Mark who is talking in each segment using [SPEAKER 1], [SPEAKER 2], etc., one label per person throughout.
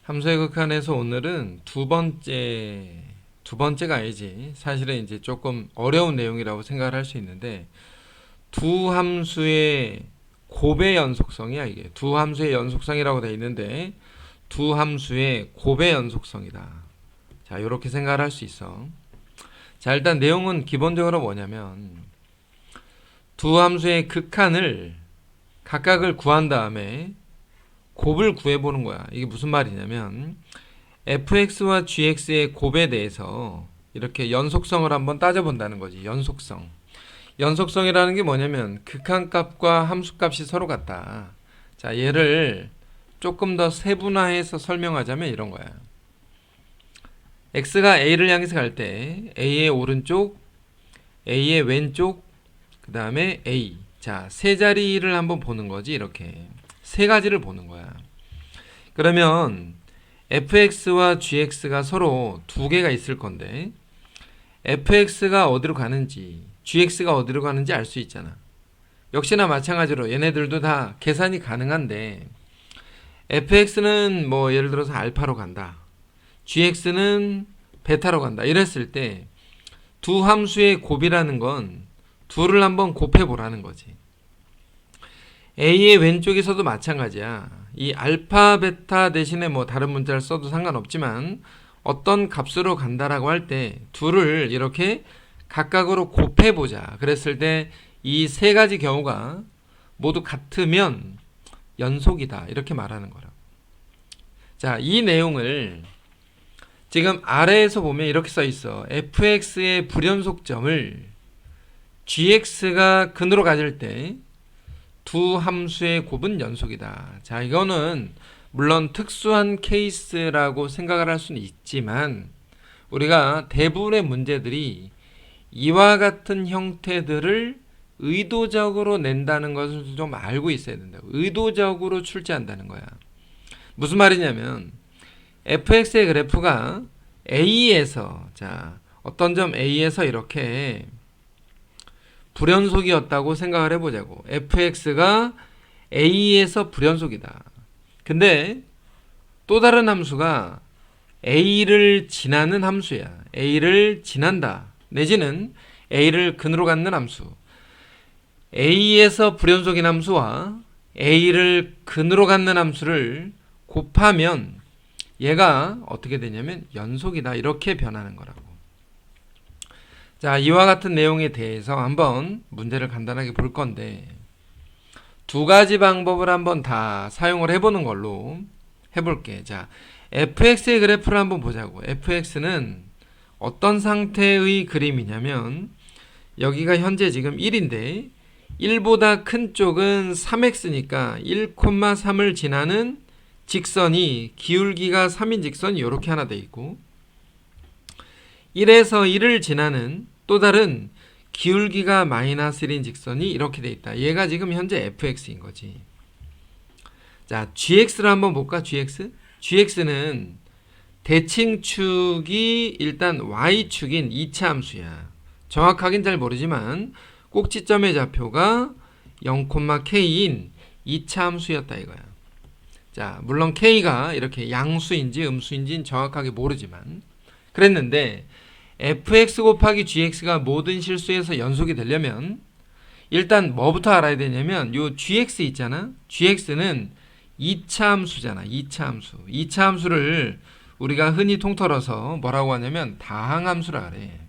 [SPEAKER 1] 함수의 극한에서 오늘은 두 번째가 아니지. 사실은 이제 조금 어려운 내용이라고 생각을 할 수 있는데, 두 함수의 곱의 연속성이야, 이게. 두 함수의 연속성이라고 되어 있는데, 두 함수의 곱의 연속성이다. 자, 이렇게 생각을 할 수 있어. 자, 일단 내용은 기본적으로 뭐냐면, 두 함수의 극한을 각각을 구한 다음에 곱을 구해보는 거야. 이게 무슨 말이냐면 fx와 gx의 곱에 대해서 이렇게 연속성을 한번 따져본다는 거지. 연속성이라는 게 뭐냐면 극한값과 함수값이 서로 같다. 자, 얘를 조금 더 세분화해서 설명하자면 이런 거야. x가 a를 향해서 갈 때 a의 오른쪽, a의 왼쪽, 그 다음에 a. 자, 세 자리를 한번 보는 거지. 이렇게 세 가지를 보는 거야. 그러면 fx와 gx가 서로 두 개가 있을 건데 fx가 어디로 가는지 gx가 어디로 가는지 알 수 있잖아. 역시나 마찬가지로 얘네들도 다 계산이 가능한데 fx는 뭐 예를 들어서 알파로 간다, gx는 베타로 간다 이랬을 때 두 함수의 곱이라는 건 둘을 한번 곱해 보라는 거지. a의 왼쪽에서도 마찬가지야. 이 알파, 베타 대신에 뭐 다른 문자를 써도 상관없지만 어떤 값으로 간다라고 할 때 둘을 이렇게 각각으로 곱해보자. 그랬을 때 이 세 가지 경우가 모두 같으면 연속이다. 이렇게 말하는 거라고. 자, 이 내용을 지금 아래에서 보면 이렇게 써 있어. fx의 불연속점을 gx가 근으로 가질 때 두 함수의 곱은 연속이다. 자, 이거는 물론 특수한 케이스라고 생각을 할 수는 있지만 우리가 대부분의 문제들이 이와 같은 형태들을 의도적으로 낸다는 것을 좀 알고 있어야 된다고. 의도적으로 출제한다는 거야. 무슨 말이냐면 fx의 그래프가 a에서, 자, 어떤 점 a에서 이렇게 불연속이었다고 생각을 해보자고. fx가 a에서 불연속이다. 근데 또 다른 함수가 a를 지나는 함수야. a를 지난다. 내지는 a를 근으로 갖는 함수. a에서 불연속인 함수와 a를 근으로 갖는 함수를 곱하면 얘가 어떻게 되냐면 연속이다. 이렇게 변하는 거라고. 자, 이와 같은 내용에 대해서 한번 문제를 간단하게 볼 건데 두 가지 방법을 한번 다 사용을 해보는 걸로 해볼게. 자, fx의 그래프를 한번 보자고. fx는 어떤 상태의 그림이냐면 여기가 현재 지금 1인데 1보다 큰 쪽은 3x니까 1,3을 지나는 직선이 기울기가 3인 직선이 이렇게 하나 돼 있고 1에서 1을 지나는 또 다른 기울기가 마이너스 1인 직선이 이렇게 돼 있다. 얘가 지금 현재 fx인 거지. 자, gx를 한번 볼까? gx는 대칭축이 일단 y축인 2차 함수야. 정확하긴 잘 모르지만 꼭지점의 좌표가 0,k인 2차 함수였다 이거야. 자, 물론 k가 이렇게 양수인지 음수인지는 정확하게 모르지만 그랬는데 fx 곱하기 gx가 모든 실수에서 연속이 되려면 일단 뭐부터 알아야 되냐면 요 gx 있잖아. gx는 2차 함수잖아. 2차 함수. 2차 함수를 우리가 흔히 통틀어서 뭐라고 하냐면 다항함수라 그래.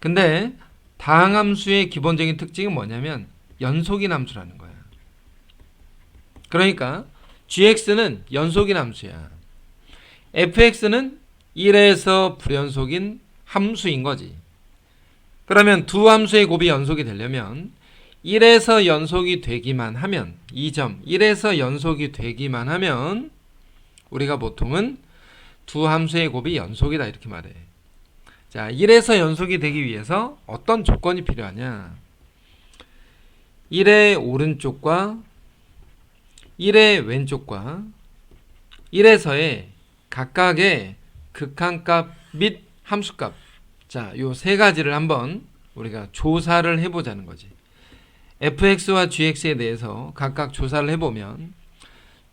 [SPEAKER 1] 근데 다항함수의 기본적인 특징은 뭐냐면 연속인 함수라는 거야. 그러니까 gx는 연속인 함수야. fx는 1에서 불연속인 함수인 거지. 그러면 두 함수의 곱이 연속이 되려면 1에서 연속이 되기만 하면 이 점 1에서 연속이 되기만 하면 우리가 보통은 두 함수의 곱이 연속이다 이렇게 말해. 자, 1에서 연속이 되기 위해서 어떤 조건이 필요하냐? 1의 오른쪽과 1의 왼쪽과 1에서의 각각의 극한값 및 함수값. 자, 요 세 가지를 한번 우리가 조사를 해보자는 거지. fx와 gx에 대해서 각각 조사를 해보면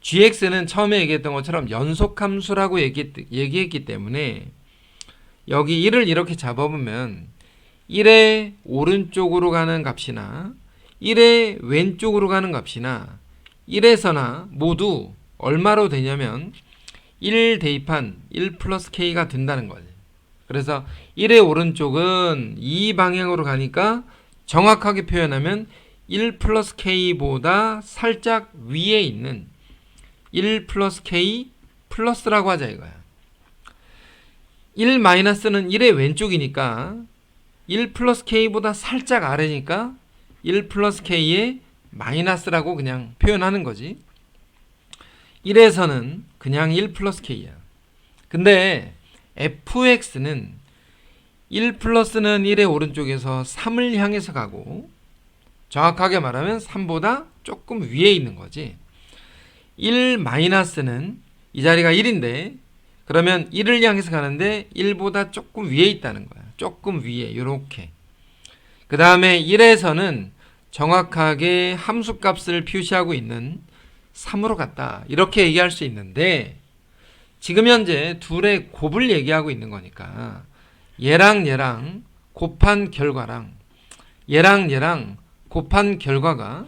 [SPEAKER 1] gx는 처음에 얘기했던 것처럼 연속함수라고 얘기했기 때문에 여기 1을 이렇게 잡아보면 1의 오른쪽으로 가는 값이나 1의 왼쪽으로 가는 값이나 1에서나 모두 얼마로 되냐면 1 대입한 1 플러스 k가 된다는 거지. 그래서 1의 오른쪽은 이 방향으로 가니까 정확하게 표현하면 1 플러스 k보다 살짝 위에 있는 1 플러스 k 플러스라고 하자 이거야. 1 마이너스는 1의 왼쪽이니까 1 플러스 k보다 살짝 아래니까 1 플러스 k의 마이너스라고 그냥 표현하는 거지. 1에서는 그냥 1 플러스 k야. 근데 fx는 1 플러스는 1의 오른쪽에서 3을 향해서 가고 정확하게 말하면 3보다 조금 위에 있는 거지. 1 마이너스는 이 자리가 1인데 그러면 1을 향해서 가는데 1보다 조금 위에 있다는 거야. 조금 위에 이렇게. 그 다음에 1에서는 정확하게 함수값을 표시하고 있는 3으로 갔다. 이렇게 얘기할 수 있는데 지금 현재 둘의 곱을 얘기하고 있는 거니까 얘랑 얘랑 곱한 결과랑 얘랑 얘랑 곱한 결과가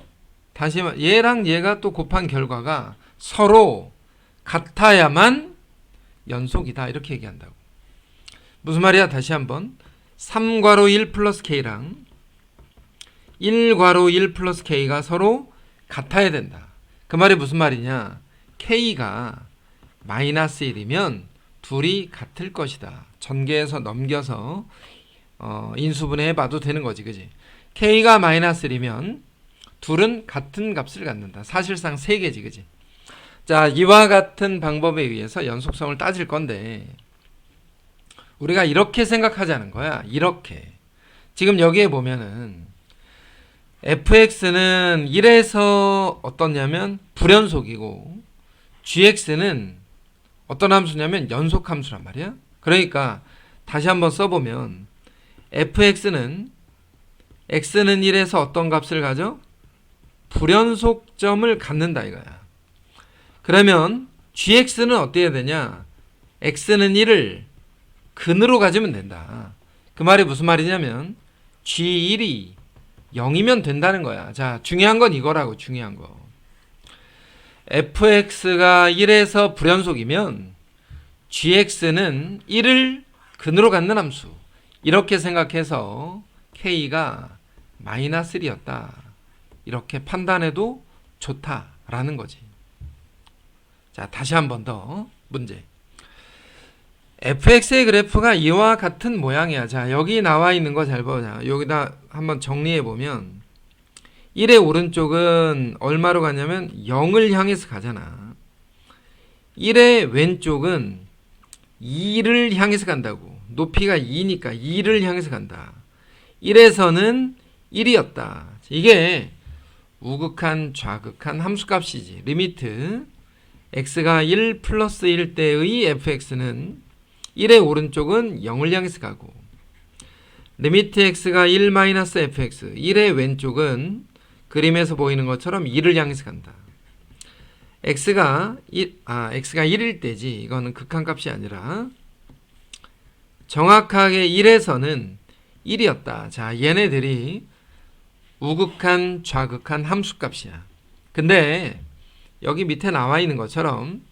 [SPEAKER 1] 다시 말 얘랑 얘가 또 곱한 결과가 서로 같아야만 연속이다. 이렇게 얘기한다고. 무슨 말이야? 다시 한번 3괄호 1 플러스 k랑 1괄호 1 플러스 k가 서로 같아야 된다. 그 말이 무슨 말이냐? k가 마이너스 1이면 둘이 같을 것이다. 전개해서 넘겨서 인수분해 해봐도 되는 거지. 그지? k가 마이너스 1이면 둘은 같은 값을 갖는다. 사실상 3개지. 그지? 자, 이와 같은 방법에 의해서 연속성을 따질 건데 우리가 이렇게 생각하자는 거야. 이렇게. 지금 여기에 보면은 fx는 1에서 어떻냐면 불연속이고 gx는 어떤 함수냐면 연속함수란 말이야. 그러니까 다시 한번 써보면 fx는 x는 1에서 어떤 값을 가져? 불연속점을 갖는다 이거야. 그러면 gx는 어때야 되냐? x는 1을 근으로 가지면 된다. 그 말이 무슨 말이냐면 g1이 0이면 된다는 거야. 자, 중요한 건 이거라고. 중요한 거. fx가 1에서 불연속이면 gx는 1을 근으로 갖는 함수. 이렇게 생각해서 k가 마이너스 1이었다. 이렇게 판단해도 좋다라는 거지. 자, 다시 한 번 더 문제. fx의 그래프가 이와 같은 모양이야. 자, 여기 나와 있는 거 잘 보자. 여기다 한번 정리해 보면 1의 오른쪽은 얼마로 가냐면 0을 향해서 가잖아. 1의 왼쪽은 2를 향해서 간다고. 높이가 2니까 2를 향해서 간다. 1에서는 1이었다. 이게 우극한 좌극한 함수값이지. 리미트 x가 1 플러스 1 때의 fx는 1의 오른쪽은 0을 향해서 가고 리미트 x가 1 마이너스 fx 1의 왼쪽은 그림에서 보이는 것처럼 2를 향해서 간다. x가 1일 때지. 이거는 극한값이 아니라 정확하게 1에서는 1이었다. 자, 얘네들이 우극한 좌극한 함수값이야. 근데 여기 밑에 나와 있는 것처럼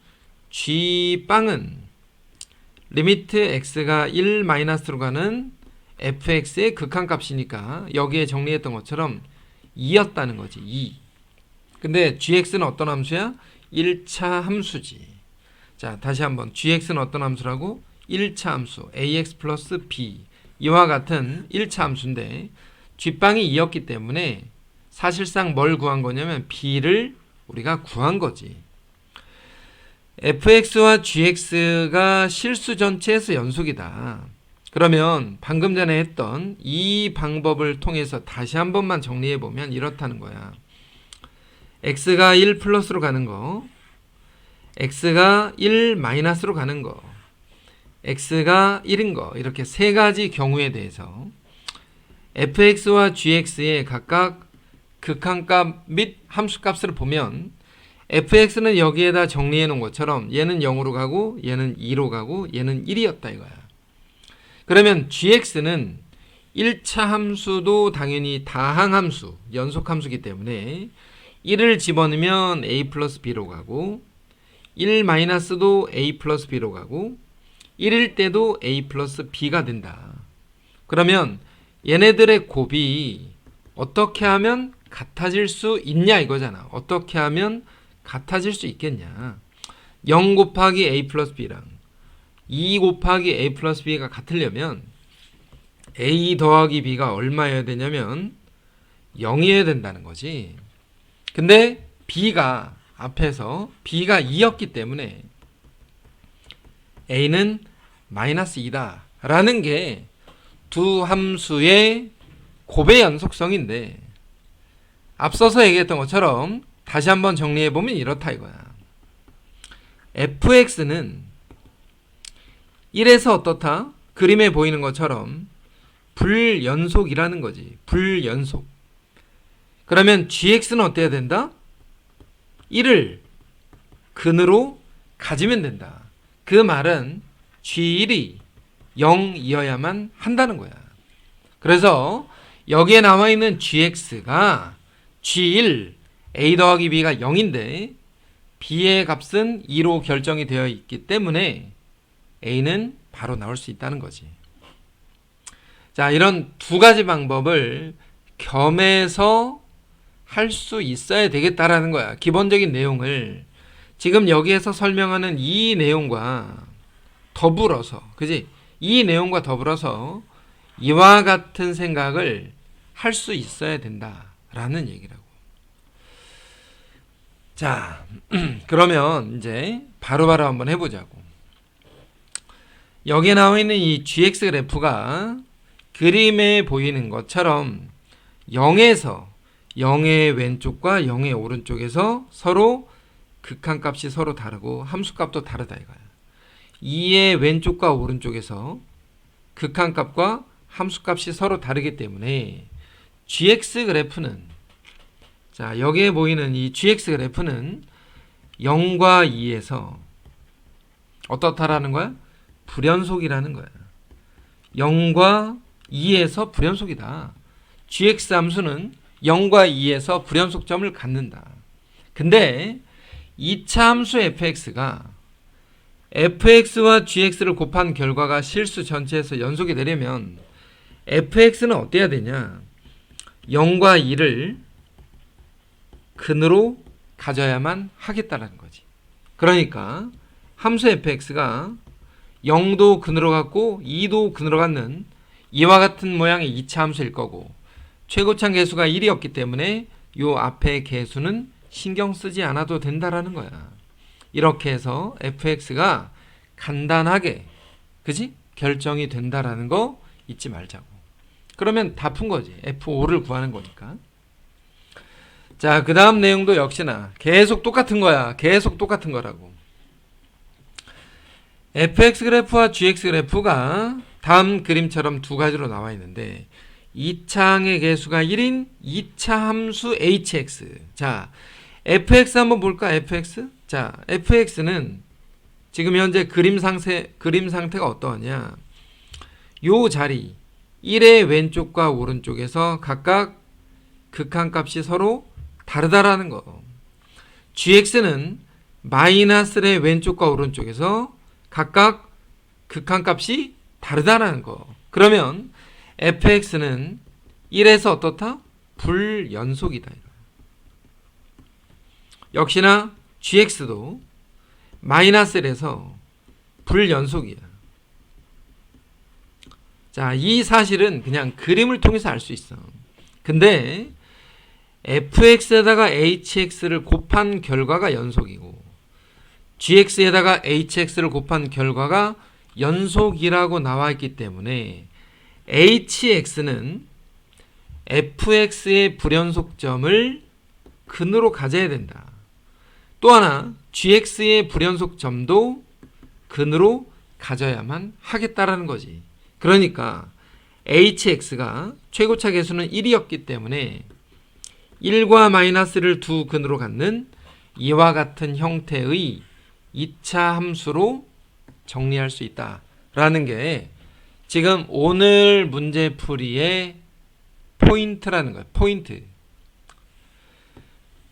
[SPEAKER 1] g빵은 리미트 x가 1 마이너스로 가는 fx의 극한값이니까 여기에 정리했던 것처럼 2였다는 거지. 2. 근데 gx는 어떤 함수야? 1차 함수지. 자, 다시 한번 gx는 어떤 함수라고? 1차 함수 ax 플러스 b 이와 같은 1차 함수인데 g빵이 2였기 때문에 사실상 뭘 구한 거냐면 b를 우리가 구한 거지. fx와 gx가 실수 전체에서 연속이다. 그러면 방금 전에 했던 이 방법을 통해서 다시 한 번만 정리해 보면 이렇다는 거야. x가 1 플러스로 가는 거, x가 1 마이너스로 가는 거, x가 1인 거, 이렇게 세 가지 경우에 대해서 fx와 gx의 각각 극한값 및 함수값을 보면 fx는 여기에다 정리해 놓은 것처럼 얘는 0으로 가고 얘는 2로 가고 얘는 1이었다 이거야. 그러면 gx는 1차 함수도 당연히 다항함수, 연속함수이기 때문에 1을 집어넣으면 a 플러스 b로 가고 1 마이너스도 a 플러스 b로 가고 1일 때도 a 플러스 b가 된다. 그러면 얘네들의 곱이 어떻게 하면 같아질 수 있냐 이거잖아. 어떻게 하면 같아질 수 있겠냐. 0 곱하기 a 플러스 b랑 2 곱하기 a 플러스 b가 같으려면 a 더하기 b가 얼마여야 되냐면 0이어야 된다는 거지. 근데 b가 앞에서 b가 2였기 때문에 a는 마이너스 2다 라는 게 두 함수의 곱의 연속성인데, 앞서서 얘기했던 것처럼 다시 한번 정리해보면 이렇다 이거야. fx는 1에서 어떻다? 그림에 보이는 것처럼 불연속이라는 거지. 불연속. 그러면 gx는 어때야 된다? 1을 근으로 가지면 된다. 그 말은 g1이 0이어야만 한다는 거야. 그래서 여기에 나와 있는 gx가 g1 a 더하기 b가 0인데 b의 값은 2로 결정이 되어 있기 때문에 a는 바로 나올 수 있다는 거지. 자, 이런 두 가지 방법을 겸해서 할 수 있어야 되겠다라는 거야. 기본적인 내용을 지금 여기에서 설명하는 이 내용과 더불어서, 그지? 이 내용과 더불어서 이와 같은 생각을 할 수 있어야 된다라는 얘기라고. 자, 그러면 이제 바로바로 한번 해보자고. 여기에 나와 있는 이 gx 그래프가 그림에 보이는 것처럼 0에서 0의 왼쪽과 0의 오른쪽에서 서로 극한값이 서로 다르고 함수값도 다르다 이거야. 2의 왼쪽과 오른쪽에서 극한값과 함수값이 서로 다르기 때문에 gx 그래프는, 자, 여기에 보이는 이 gx 그래프는 0과 2에서 어떻다라는 거야? 불연속이라는 거야. 0과 2에서 불연속이다. gx 함수는 0과 2에서 불연속점을 갖는다. 근데 2차 함수 fx가 fx와 gx를 곱한 결과가 실수 전체에서 연속이 되려면 fx는 어때야 되냐? 0과 2를 근으로 가져야만 하겠다라는 거지. 그러니까 함수 fx가 0도 근으로 갔고 2도 근으로 갖는 이와 같은 모양의 2차 함수일 거고, 최고참 계수가 1이었기 때문에 요 앞에 계수는 신경 쓰지 않아도 된다라는 거야. 이렇게 해서 fx가 간단하게, 그지? 결정이 된다라는 거 잊지 말자고. 그러면 다 푼 거지. f5를 구하는 거니까. 자, 그 다음 내용도 역시나 계속 똑같은 거야. 계속 똑같은 거라고. fx 그래프와 gx 그래프가 다음 그림처럼 두 가지로 나와 있는데, 2차항의 계수가 1인 2차 함수 hx. 자, fx 한번 볼까? fx. 자, fx는 지금 현재 그림 상태가 어떠하냐? 요 자리 1의 왼쪽과 오른쪽에서 각각 극한값이 서로 다르다라는 거. gx는 마이너스의 왼쪽과 오른쪽에서 각각 극한값이 다르다라는 거. 그러면 fx는 1에서 어떻다? 불연속이다. 역시나 gx도 마이너스 1에서 불연속이야. 자, 이 사실은 그냥 그림을 통해서 알 수 있어. 근데 fx에다가 hx를 곱한 결과가 연속이고 gx에다가 hx를 곱한 결과가 연속이라고 나와 있기 때문에 hx는 fx의 불연속점을 근으로 가져야 된다. 또 하나 gx의 불연속점도 근으로 가져야만 하겠다라는 거지. 그러니까 hx가 최고차 계수는 1이었기 때문에 1과 마이너스를 두 근으로 갖는 이와 같은 형태의 2차 함수로 정리할 수 있다라는 게 지금 오늘 문제풀이의 포인트라는 거예요. 포인트.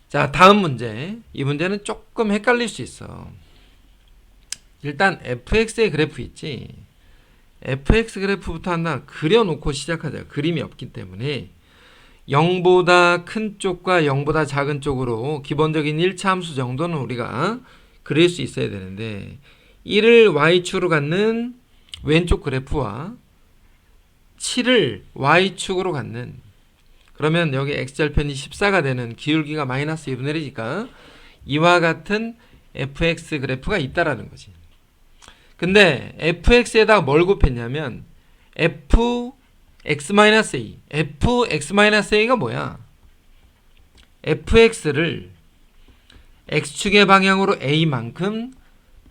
[SPEAKER 1] 자, 다음 문제. 이 문제는 조금 헷갈릴 수 있어. 일단 fx의 그래프 있지. fx 그래프부터 하나 그려놓고 시작하자. 그림이 없기 때문에 0보다 큰 쪽과 0보다 작은 쪽으로 기본적인 1차 함수 정도는 우리가 그릴 수 있어야 되는데 1을 y축으로 갖는 왼쪽 그래프와 7을 y축으로 갖는, 그러면 여기 x절편이 14가 되는 기울기가 마이너스 2분의 1이니까 이와 같은 fx 그래프가 있다라는 거지. 근데 fx에다가 뭘 곱했냐면 fx-a. fx-a가 뭐야? fx를 x축의 방향으로 a만큼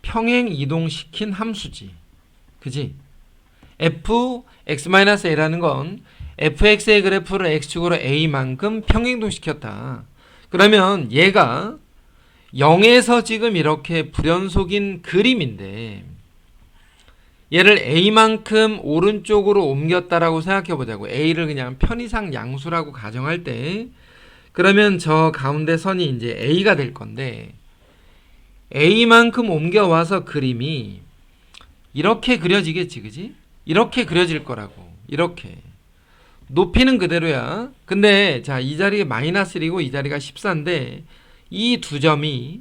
[SPEAKER 1] 평행 이동시킨 함수지. 그지? fx-a라는 건 fx의 그래프를 x축으로 a만큼 평행이동시켰다. 그러면 얘가 0에서 지금 이렇게 불연속인 그림인데 얘를 a만큼 오른쪽으로 옮겼다라고 생각해 보자고. a를 그냥 편의상 양수라고 가정할 때 그러면 저 가운데 선이 이제 a가 될 건데 a만큼 옮겨와서 그림이 이렇게 그려지겠지, 그지? 이렇게 그려질 거라고. 이렇게 높이는 그대로야. 근데 자, 이 자리가 마이너스 1이고 이 자리가 14인데 이 두 점이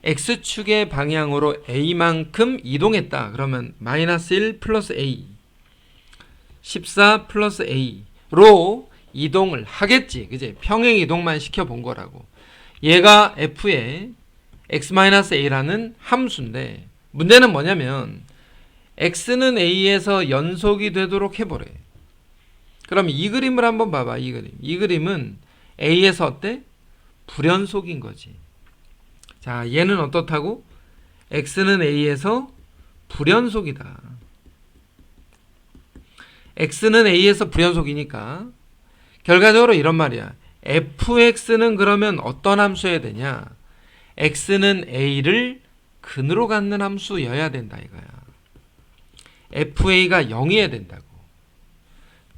[SPEAKER 1] x축의 방향으로 a만큼 이동했다. 그러면 마이너스 1 플러스 a 14 플러스 a로 이동을 하겠지. 그지? 평행 이동만 시켜본 거라고. 얘가 f의 x-a라는 함수인데 문제는 뭐냐면 x는 a에서 연속이 되도록 해보래. 그럼 이 그림을 한번 봐봐. 이 그림은 a에서 어때? 불연속인 거지. 자, 얘는 어떻다고? x는 a에서 불연속이다. x는 a에서 불연속이니까 결과적으로 이런 말이야. fx는 그러면 어떤 함수여야 되냐? x는 a를 근으로 갖는 함수여야 된다 이거야. fa가 0이어야 된다고.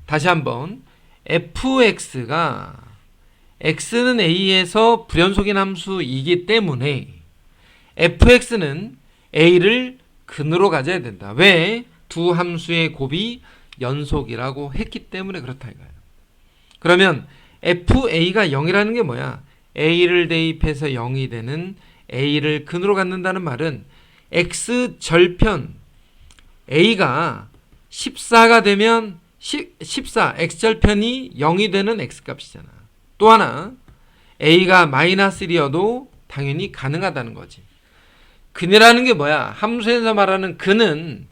[SPEAKER 1] 다시 한번 fx가 x는 a에서 불연속인 함수이기 때문에 fx는 a를 근으로 가져야 된다. 왜? 두 함수의 곱이 연속이라고 했기 때문에 그렇다 이거야. 그러면 fa가 0이라는 게 뭐야? a를 대입해서 0이 되는 a를 근으로 갖는다는 말은 x절편 a가 14가 되면 14 x절편이 0이 되는 x값이잖아. 또 하나 a가 마이너스 1이어도 당연히 가능하다는 거지. 근이라는 게 뭐야? 함수에서 말하는 근은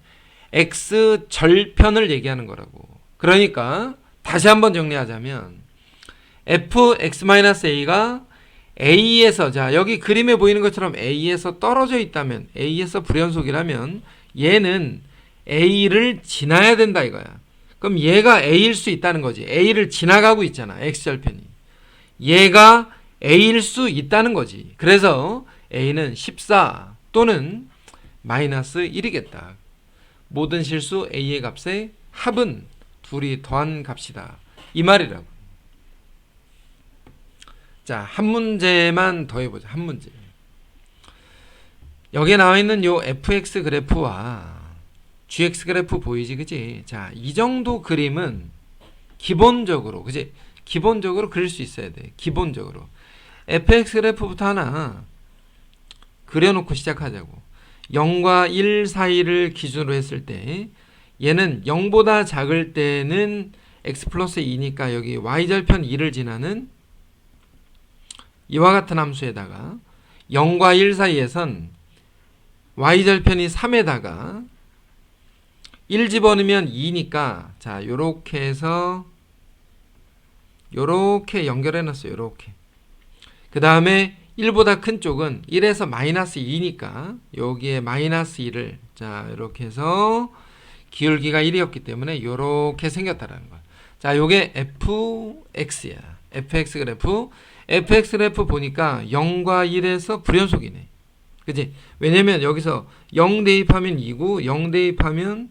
[SPEAKER 1] x절편을 얘기하는 거라고. 그러니까 다시 한번 정리하자면 fx-a가 a에서, 자 여기 그림에 보이는 것처럼 a에서 떨어져 있다면, a에서 불연속이라면 얘는 a를 지나야 된다 이거야. 그럼 얘가 a일 수 있다는 거지. a를 지나가고 있잖아, x절편이. 얘가 a일 수 있다는 거지. 그래서 a는 14 또는 마이너스 1이겠다. 모든 실수 a의 값의 합은 둘이 더한 값이다 이 말이라고. 자, 한 문제만 더 해보자. 한 문제. 여기에 나와 있는 요 fx 그래프와 gx 그래프 보이지, 그지? 자, 이 정도 그림은 기본적으로, 그지? 기본적으로 그릴 수 있어야 돼. 기본적으로. fx 그래프부터 하나 그려놓고 시작하자고. 0과 1 사이를 기준으로 했을 때 얘는 0보다 작을 때는 x 플러스 2니까 여기 y절편 2를 지나는 이와 같은 함수에다가 0과 1 사이에선 y절편이 3에다가 1 집어넣으면 2니까 자 요렇게 해서 요렇게 연결해 놨어요. 요렇게. 그 다음에 1보다 큰 쪽은 1에서 마이너스 2니까 여기에 마이너스 2를 자 이렇게 해서 기울기가 1이었기 때문에 요렇게 생겼다라는 거야. 자 요게 fx야. fx 그래프. fx 그래프 보니까 0과 1에서 불연속이네. 그치? 왜냐면 여기서 0 대입하면 2고 0 대입하면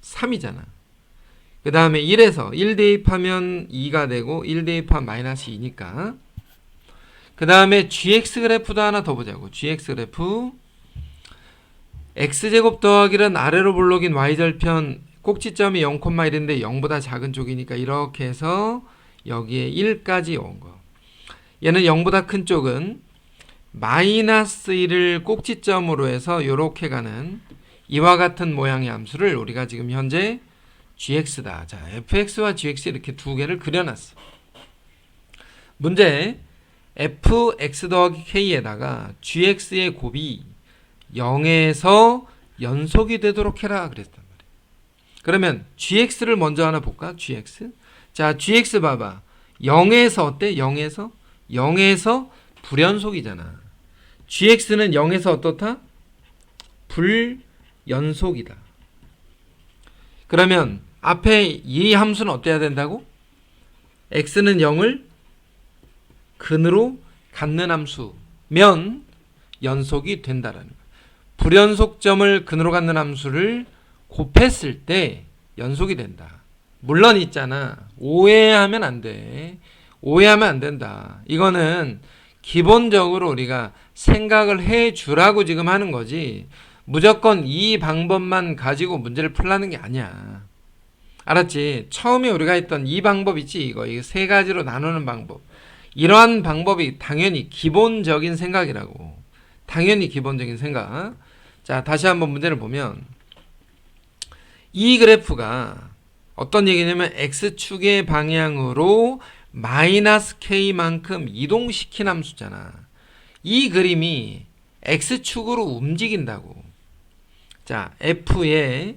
[SPEAKER 1] 3이잖아. 그 다음에 1에서 1 대입하면 2가 되고 1 대입하면 마이너스 2니까. 그 다음에 gx 그래프도 하나 더 보자고. gx 그래프 x제곱 더하기는 아래로 볼록인 y절편 꼭지점이 0,1인데 0보다 작은 쪽이니까 이렇게 해서 여기에 1까지 온 거. 얘는 0보다 큰 쪽은 마이너스 1을 꼭지점으로 해서 이렇게 가는 이와 같은 모양의 함수를 우리가 지금 현재 gx다. 자, fx와 gx 이렇게 두 개를 그려놨어. 문제 fx 더하기 k에다가 gx의 곱이 0에서 연속이 되도록 해라 그랬단 말이에요. 그러면 gx를 먼저 하나 볼까? gx. 자, gx 봐봐. 0에서 어때? 0에서 불연속이잖아. gx는 0에서 어떻다? 불연속이다. 그러면 앞에 이 함수는 어때야 된다고? x는 0을 근으로 갖는 함수면 연속이 된다라는 거야. 불연속점을 근으로 갖는 함수를 곱했을 때 연속이 된다. 물론 있잖아. 오해하면 안 돼. 오해하면 안 된다. 이거는 기본적으로 우리가 생각을 해 주라고 지금 하는 거지. 무조건 이 방법만 가지고 문제를 풀라는 게 아니야. 알았지? 처음에 우리가 했던 이 방법 있지? 이거 세 가지로 나누는 방법. 이러한 방법이 당연히 기본적인 생각이라고. 당연히 기본적인 생각. 자, 다시 한번 문제를 보면 이 그래프가 어떤 얘기냐면 x축의 방향으로 마이너스 k만큼 이동시킨 함수잖아. 이 그림이 x축으로 움직인다고. 자, f의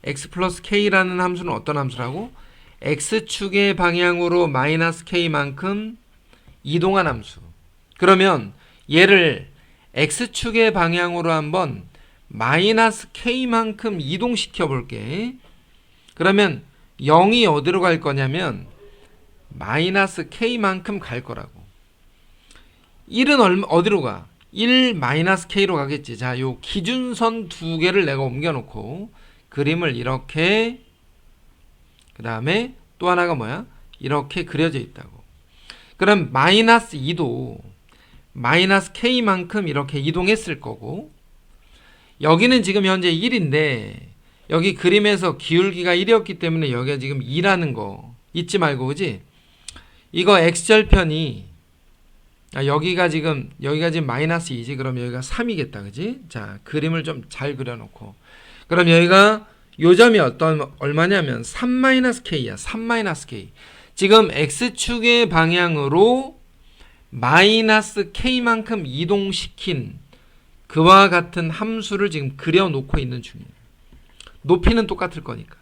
[SPEAKER 1] x 플러스 k라는 함수는 어떤 함수라고? x축의 방향으로 마이너스 k만큼 이동한 함수. 그러면 얘를 x축의 방향으로 한번 마이너스 k만큼 이동시켜 볼게. 그러면 0이 어디로 갈 거냐면 마이너스 k만큼 갈 거라고. 1은 어디로 가? 1 마이너스 k로 가겠지. 자, 요 기준선 두 개를 내가 옮겨놓고 그림을 이렇게, 그 다음에 또 하나가 뭐야? 이렇게 그려져 있다고. 그럼 마이너스 2도 마이너스 k만큼 이렇게 이동했을 거고, 여기는 지금 현재 1인데 여기 그림에서 기울기가 1이었기 때문에 여기가 지금 2라는 거 잊지 말고, 그지? 이거 x절편이 여기가 지금 마이너스 2지. 그럼 여기가 3이겠다, 그지? 자, 그림을 좀 잘 그려놓고, 그럼 여기가 요 점이 얼마냐면 3-k야. 3-k. 지금 x축의 방향으로 마이너스 k만큼 이동시킨 그와 같은 함수를 지금 그려놓고 있는 중이에요. 높이는 똑같을 거니까.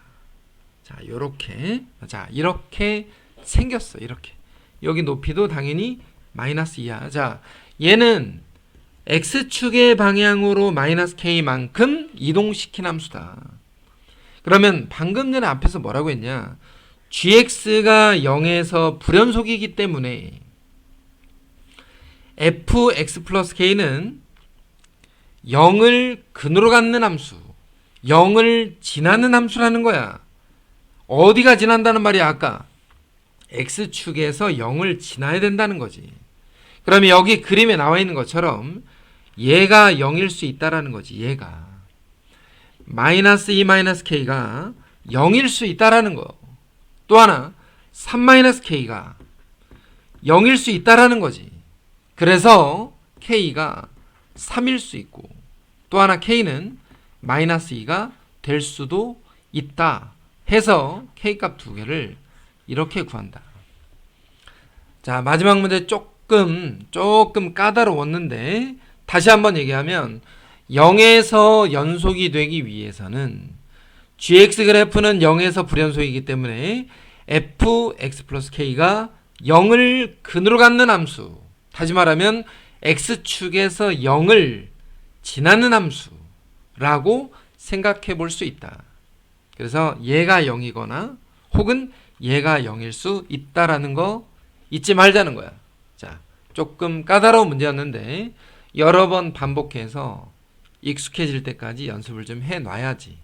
[SPEAKER 1] 자, 요렇게. 자, 이렇게 생겼어. 이렇게. 여기 높이도 당연히 마이너스 2야. 자, 얘는 x축의 방향으로 마이너스 k만큼 이동시킨 함수다. 그러면 방금 전에 앞에서 뭐라고 했냐? gx가 0에서 불연속이기 때문에 fx 플러스 k는 0을 근으로 갖는 함수, 0을 지나는 함수라는 거야. 어디가 지난다는 말이야? 아까 x축에서 0을 지나야 된다는 거지. 그러면 여기 그림에 나와 있는 것처럼 얘가 0일 수 있다라는 거지. 얘가 마이너스 2 마이너스 k가 0일 수 있다라는 거. 또 하나 3 마이너스 k가 0일 수 있다라는 거지. 그래서 k가 3일 수 있고, 또 하나 k는 마이너스 2가 될 수도 있다 해서 k값 두 개를 이렇게 구한다. 자, 마지막 문제 조금 까다로웠는데 다시 한번 얘기하면 0에서 연속이 되기 위해서는 gx 그래프는 0에서 불연속이기 때문에 fx 플러스 k가 0을 근으로 갖는 함수, 다시 말하면 x축에서 0을 지나는 함수라고 생각해 볼 수 있다. 그래서 얘가 0이거나 혹은 얘가 0일 수 있다라는 거 잊지 말자는 거야. 조금 까다로운 문제였는데 여러 번 반복해서 익숙해질 때까지 연습을 좀 해놔야지